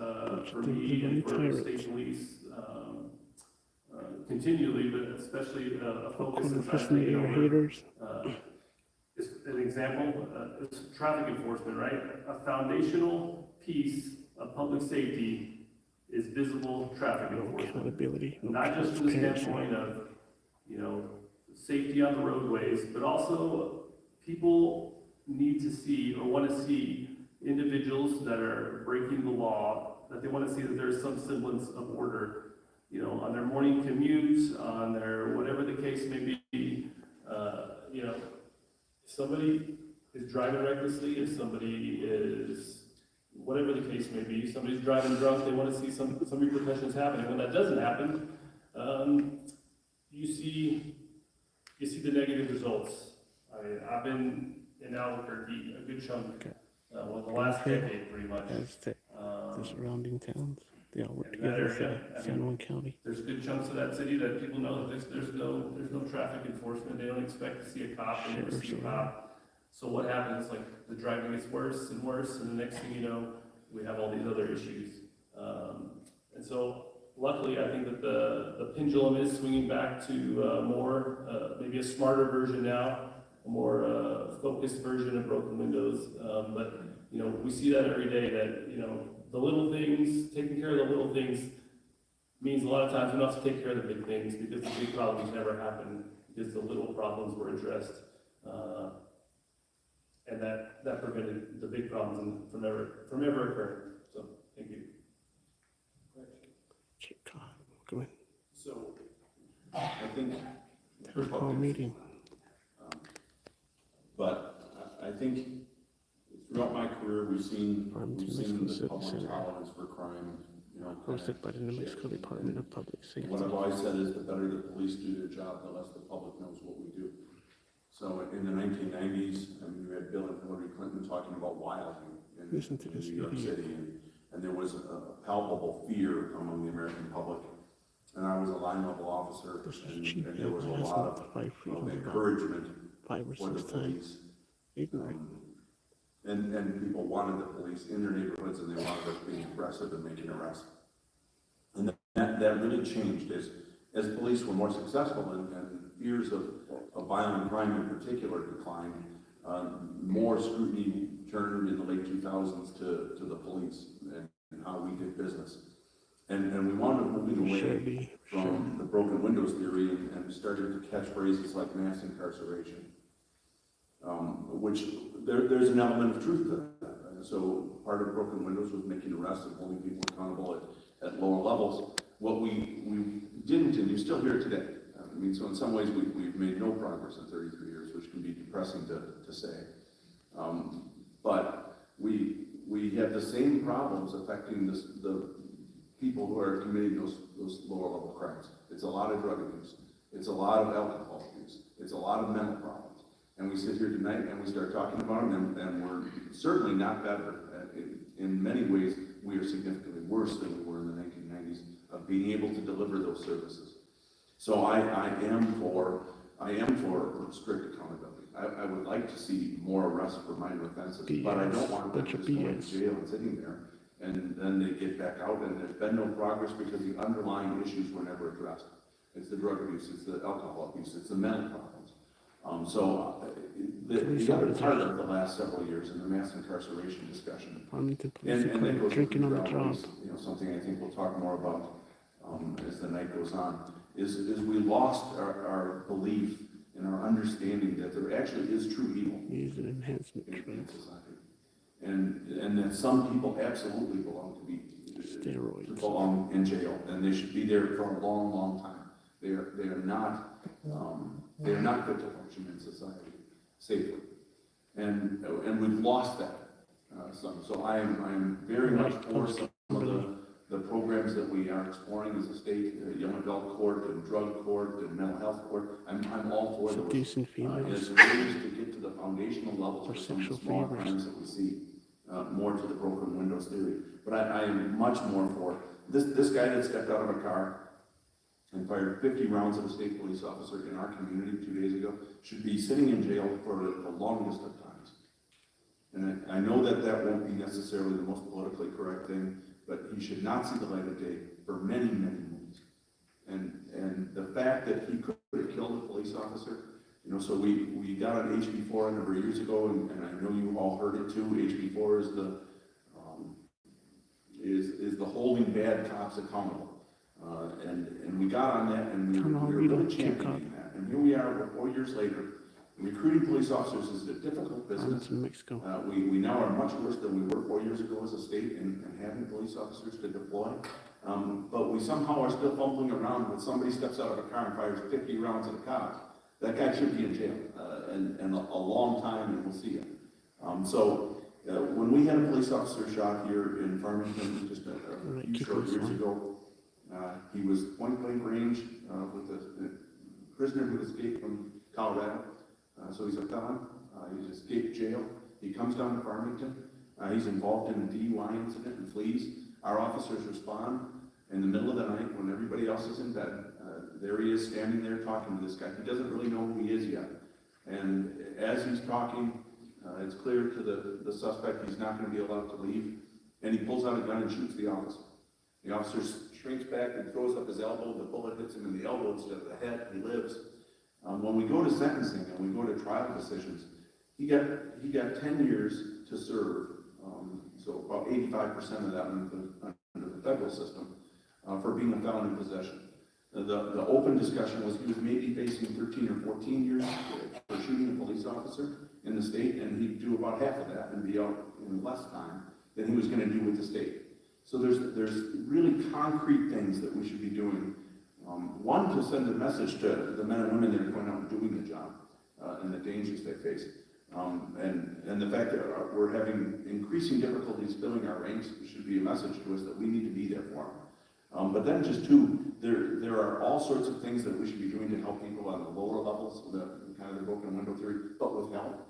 for me and for the state police continually, but especially a focus since I've taken over, is an example, is traffic enforcement, right? A foundational piece of public safety is visible traffic enforcement. Accountability. Not just from the standpoint of, you know, safety on the roadways, but also people need to see or want to see individuals that are breaking the law, that they want to see that there's some semblance of order, you know, on their morning commutes, on their, whatever the case may be. You know, if somebody is driving recklessly, if somebody is, whatever the case may be, somebody's driving drunk, they want to see some repercussions happening. When that doesn't happen, you see the negative results. I mean, I've been in Albuquerque a good chunk, well, the last decade pretty much. The surrounding towns, they all work in that together area, for San Juan County. There's good chunks of that city that people know that there's no traffic enforcement. They don't expect to see a cop, they never see a cop. So what happens? Like the driving gets worse and worse, and the next thing you know, we have all these other issues. And so luckily, I think that the pendulum is swinging back to more, maybe a smarter version now, a more focused version of broken windows. But you know, we see that every day. That, you know, the little things, taking care of the little things, means a lot of times we don't have to take care of the big things, because the big problems never happen because the little problems were addressed. And that prevented the big problems from ever occurring. So, thank you. Go ahead. So, I think. Town hall meeting. But I think throughout my career, we've seen the public tolerance for crime, you know. Hosted by the New Mexico Department of Public Safety. What I've always said is the better the police do their job, the less the public knows what we do. So in the 1990s, I mean, we had Bill and Hillary Clinton talking about wilding in Listen to this New York idiot. City, and there was a palpable fear among the American public. And I was a line level officer, This is and cheap. there was a That's lot not 5 feet of on the encouragement 5 or for the 6 times. police. Ignorant. And people wanted the police in their neighborhoods, and they wanted us being aggressive and making arrests. And that really changed as police were more successful and fears of violent crime in particular declined. More scrutiny turned in the late 2000s to the police and how we did business. And we wound up moving away from the broken windows theory and started to catch phrases like mass incarceration, which there's an element of truth to that. So part of broken windows was making arrests and holding people accountable at lower levels. What we didn't, and you still hear it today. I mean, so in some ways we've made no progress in 33 years, which can be depressing to say. But we have the same problems affecting the people who are committing those lower level crimes. It's a lot of drug abuse. It's a lot of alcohol abuse. It's a lot of mental problems. And we sit here tonight and we start talking about them, and we're certainly not better. In many ways, we are significantly worse than we were in the 1990s of being able to deliver those services. So I am for strict accountability. I would like to see more arrests for minor offenses, but I don't want them just going to jail and sitting there, and then they get back out, and there's been no progress because the underlying issues were never addressed. It's the drug abuse, it's the alcohol abuse, it's the mental problems. The other part of the last several years in the mass incarceration discussion, Farmington police and that goes drinking on the with job. something I think we'll talk more about as the night goes on, is we lost our belief and our understanding that there actually is true evil Use an enhancement in treatment. society, and that some people absolutely belong to be Steroids. belong in jail, and they should be there for a long, long time. They are not fit to function in society safely, and we've lost that. So I am very much for some of the programs that we are exploring as a state, young adult court and drug court and mental health court. I'm all for those. Seducing females. As ways to get to the foundational levels Or of some of the sexual small favors. crimes that we see, more to the broken windows theory. But I am much more for this guy that stepped out of a car and fired 50 rounds at a state police officer in our community 2 days ago should be sitting in jail for the longest of times. And I know that won't be necessarily the most politically correct thing, but he should not see the light of day for many, many months. And the fact that he could have killed a police officer, so we got on HB4 a number of years ago, and I know you all heard it too. HB4 is the holding bad cops accountable. And we got on that, and we were really championing that. And here we are, 4 years later. Recruiting police officers is a difficult business. In Mexico. We now are much worse than we were 4 years ago as a state in having police officers to deploy. But we somehow are still fumbling around when somebody steps out of a car and fires 50 rounds at a cop. That guy should be in jail, and a long time, and we'll see it. When we had a police officer shot here in Farmington just a few short years ago, he was point blank range with a prisoner who escaped from Colorado. So he's a felon. He's escaped jail. He comes down to Farmington. He's involved in a DUI incident and flees. Our officers respond in the middle of the night when everybody else is in bed. There he is standing there talking to this guy. He doesn't really know who he is yet. And as he's talking, it's clear to the suspect he's not going to be allowed to leave. And he pulls out a gun and shoots the officer. The officer shrinks back and throws up his elbow. The bullet hits him in the elbow instead of the head. He lives. When we go to sentencing and we go to trial decisions, he got 10 years to serve, so about 85% of that under the federal system, for being a felon in possession. The open discussion was he was maybe facing 13 or 14 years for shooting a police officer in the state, and he'd do about half of that and be out in less time than he was going to do with the state. So there's really concrete things that we should be doing. One, to send a message to the men and women that are going out and doing the job and the dangers they face. And the fact that we're having increasing difficulties filling our ranks should be a message to us that we need to be there for them. But then just two, there are all sorts of things that we should be doing to help people on the lower levels, the kind of the broken window theory, but with help.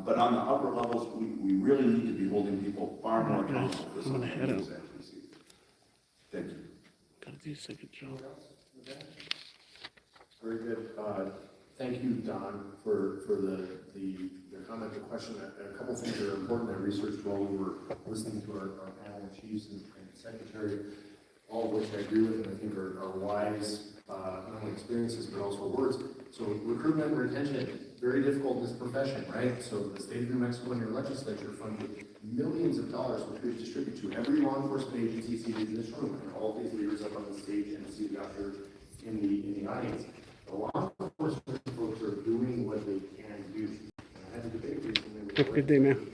But on the upper levels, we really need to be holding people far more accountable for some of the head things out. that we see. Thank you. Gotta do a second job. Very good. Thank you, Don, for the comment, the question. A couple things that are important I researched while we were listening to our panel of chiefs and secretary, all of which I agree with and I think are wise, not only experiences, but also words. So recruitment and retention, very difficult in this profession, right? So the state of New Mexico and your legislature funded millions of dollars, which we distribute to every law enforcement agency seated in this room, and all these leaders up on the stage and see the usher in the audience. The law enforcement folks are doing what they can do. And I had a debate recently with Have a good day, man.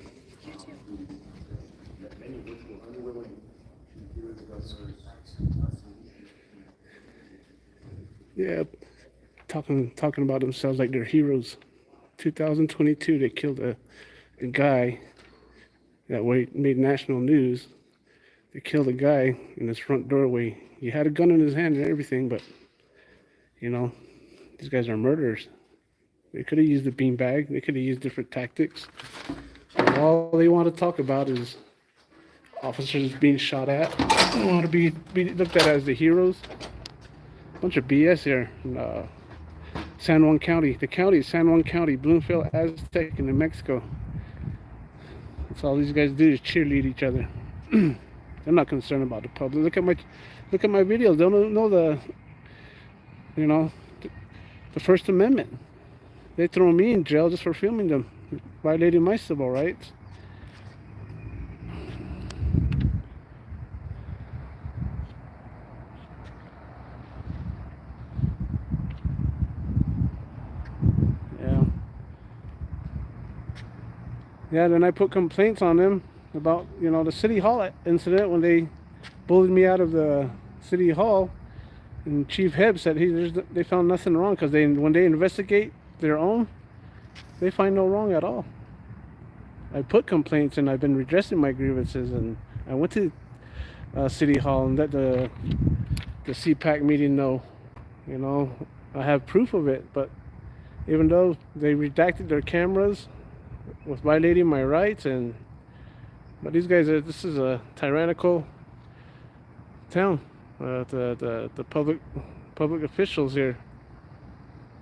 many of which were unwilling to hear the governor's Yeah, talking about themselves like they're heroes. 2022, they killed a guy that made national news. They killed a guy in his front doorway. He had a gun in his hand and everything, but you know, these guys are murderers. They could have used a beanbag. They could have used different tactics. But all they want to talk about is officers being shot at. They want to be looked at as the heroes. Bunch of BS here in San Juan County. The county is San Juan County, Bloomfield, Aztec, and New Mexico. That's all these guys do is cheerlead each other. They're not concerned about the public. Look at my videos. They don't know the First Amendment. They throw me in jail just for filming them, violating my civil rights. Yeah, then I put complaints on them about, the City Hall incident when they bullied me out of the City Hall. And Chief Hebb said they found nothing wrong because when they investigate their own, they find no wrong at all. I put complaints and I've been redressing my grievances, and I went to City Hall and let the CPAC meeting know. I have proof of it, but even though they redacted their cameras, was violating my rights, but these guys this is a tyrannical town. The public officials here,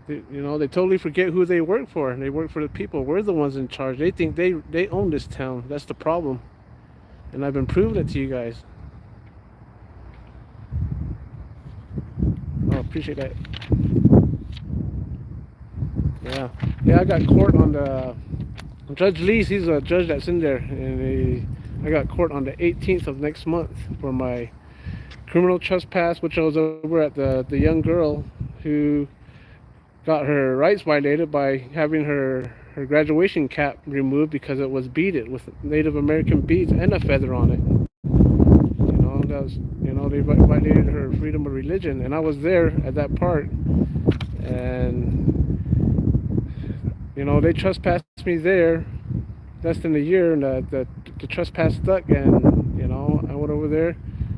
they totally forget who they work for. They work for the people. We're the ones in charge. They think they own this town. That's the problem, and I've been proving it to you guys. Oh, appreciate that. Yeah, I got court on the Judge Lee's. He's a judge that's in there, and I got court on the 18th of next month for my criminal trespass, which I was over at the young girl who got her rights violated by having her graduation cap removed because it was beaded with Native American beads and a feather on it. They violated her freedom of religion, and I was there at that part, and they trespassed me there less than a year, and the trespass stuck, and I went over there,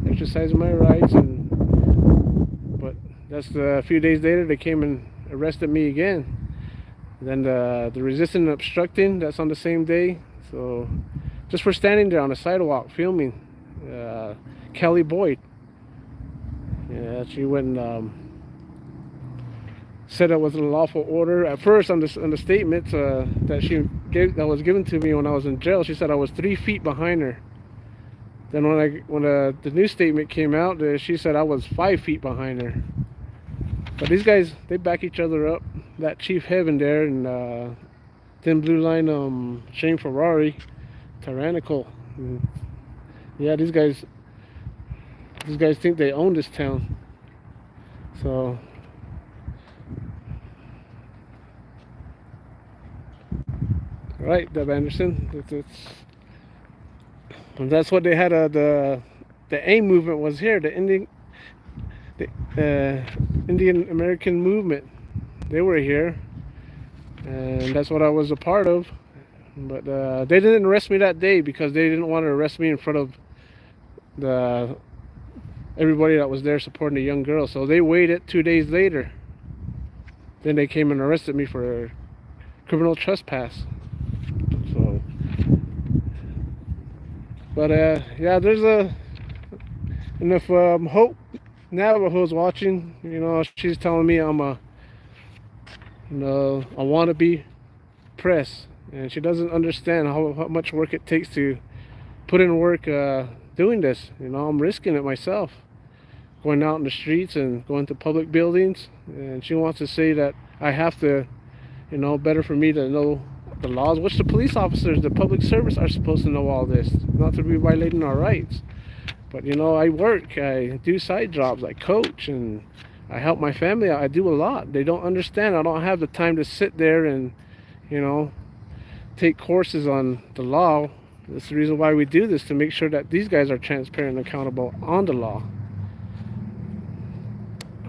exercised my rights, but that's a few days later they came and arrested me again. Then the resisting and obstructing, that's on the same day. So just for standing there on the sidewalk filming, Kelly Boyd, she went and said it was an unlawful order. At first, on the statement that was given to me when I was in jail, she said I was 3 feet behind her. Then when the new statement came out, she said I was 5 feet behind her. But these guys, they back each other up. That Chief Heaven there and Thin Blue Line, Shane Ferrari, tyrannical. Yeah, these guys think they own this town. So. Right, Deb Anderson. That's what they had. The AIM movement was here. The Indian American movement. They were here, and that's what I was a part of. But they didn't arrest me that day because they didn't want to arrest me in front of everybody that was there supporting the young girl. So they waited 2 days later. Then they came and arrested me for criminal trespass. So, but yeah, and if Hope Navajo's watching, she's telling me I'm a wannabe press, and she doesn't understand how much work it takes to put in work doing this. I'm risking it myself, going out in the streets and going to public buildings, and she wants to say that I have to, better for me to know the laws, which the police officers, the public service are supposed to know all this, not to be violating our rights. But I work, I do side jobs, I coach, and I help my family out. I do a lot. They don't understand. I don't have the time to sit there and, take courses on the law. That's the reason why we do this, to make sure that these guys are transparent and accountable on the law.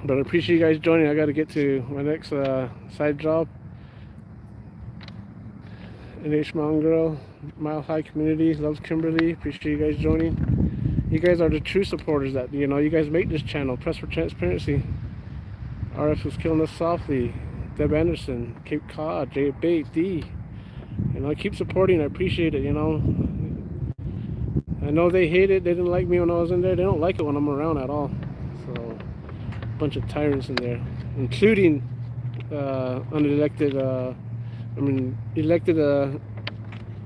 But I appreciate you guys joining. I got to get to my next side job. NH Mountain Girl, Mile High Community, loves Kimberly. Appreciate you guys joining. You guys are the true supporters that, you guys make this channel. Press for Transparency. RF was killing us softly. Deb Anderson, Cape Cod, J Bait, D. Keep supporting. I appreciate it. I know they hate it. They didn't like me when I was in there. They don't like it when I'm around at all. So, a bunch of tyrants in there, including elected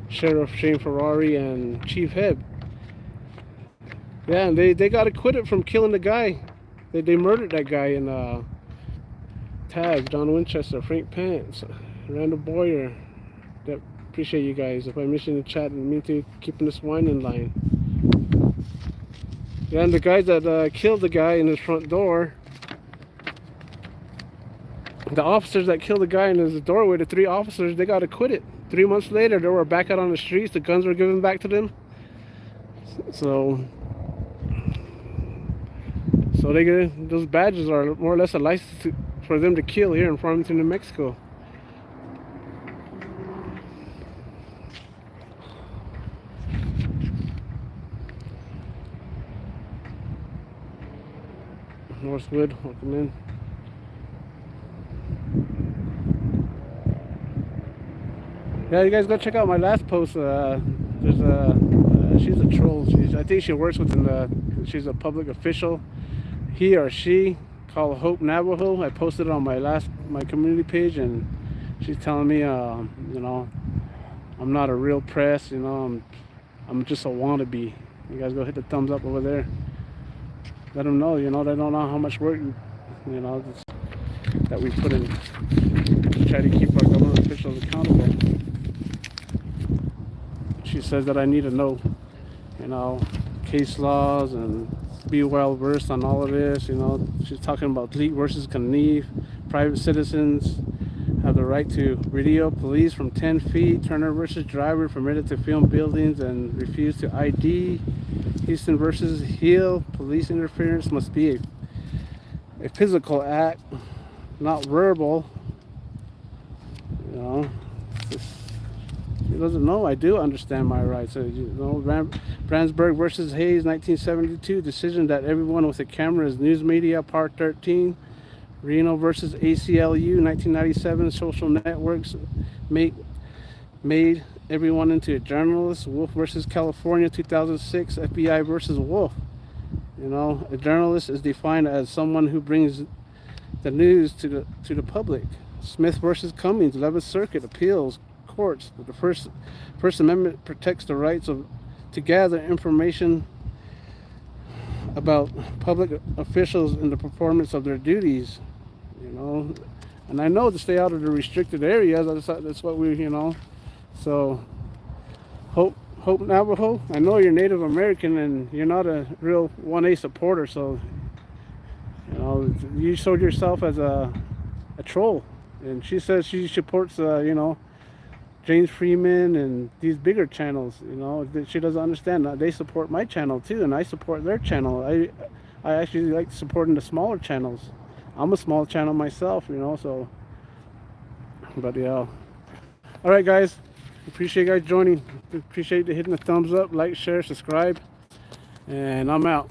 Sheriff Shane Ferrari and Chief Heb. Yeah, and they got acquitted from killing the guy. They murdered that guy in Tag, John Winchester, Frank Pants, Randall Boyer. Appreciate you guys. If I miss you in the chat, and mean to keeping this wine in line. Yeah, and the guys that killed the guy in his front door, the officers that killed the guy in his doorway, the 3 officers, they got acquitted. 3 months later, they were back out on the streets. The guns were given back to them. So they get, those badges are more or less a license for them to kill here in Farmington, New Mexico. Northwood, welcome in. Yeah, you guys go check out my last post. There's she's a troll. I think she works within she's a public official. He or she, called Hope Navajo. I posted it on my community page, and she's telling me, I'm not a real press. I'm just a wannabe. You guys go hit the thumbs up over there. Let them know, they don't know how much work, that we put in to try to keep our government officials accountable. She says that I need to know, case laws and be well versed on all of this. She's talking about Leak versus Knief. Private citizens have the right to video police from 10 feet. Turner versus Driver permitted to film buildings and refuse to ID. Houston versus Hill, police interference must be a physical act, not verbal. She doesn't know I do understand my rights. Brandsburg versus Hayes, 1972, decision that everyone with a camera is news media, Part 13. Reno versus ACLU, 1997, social networks made everyone into a journalist. Wolf versus California, 2006, FBI versus Wolf. A journalist is defined as someone who brings the news to the public. Smith versus Cummings, 11th Circuit, appeals courts. The First Amendment protects the rights to gather information about public officials in the performance of their duties. And I know to stay out of the restricted areas. That's what we, So, Hope Navajo, I know you're Native American and you're not a real 1A supporter, so, you showed yourself as a troll. And she says she supports, James Freeman and these bigger channels, that she doesn't understand. They support my channel too, and I support their channel. I actually like supporting the smaller channels. I'm a small channel myself, so, but yeah. All right, guys. Appreciate you guys joining. Appreciate you hitting the thumbs up, like, share, subscribe, and I'm out.